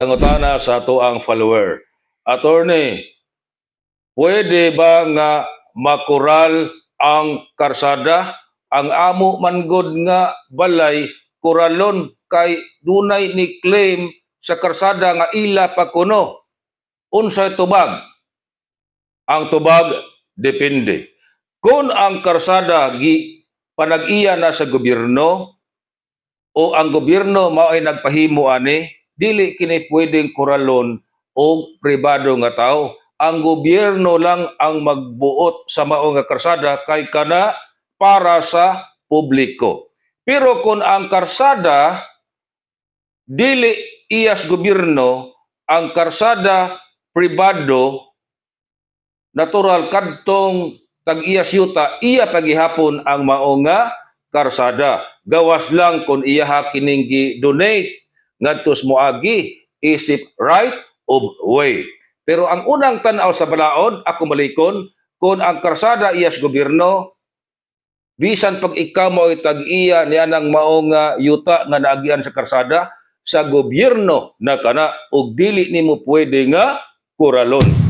Pangutana sa ato ang follower. Attorney, pwede ba nga makural ang karsada? Ang amo manggod nga balay kuralon kay dunay ni claim sa karsada nga ila pa kuno. Unsay tubag? Ang tubag depende. Kung ang karsada panag-iya na sa gobyerno o ang gobyerno mao ay nagpahimo ani, dili kini pwedeng kuralon o pribado nga tao. Ang gobyerno lang ang magbuot sa mao nga karsada kay kana para sa publiko. Pero kung ang karsada dili iyas gobyerno, ang karsada pribado, natural kadtong tag-iyas yuta, iya pagihapon ang mao nga karsada. Gawas lang kung iya kining gi-donate ngadtos moagi isip right of way. Pero ang unang tan-aw sa balaod, ako malikon, kung ang karsada iyas gobyerno, bisan pag ikaw mo tag-iya niya ng mao nga yuta nga naagian sa karsada, sa gobyerno na kana og dili nimo pwede nga kuralon.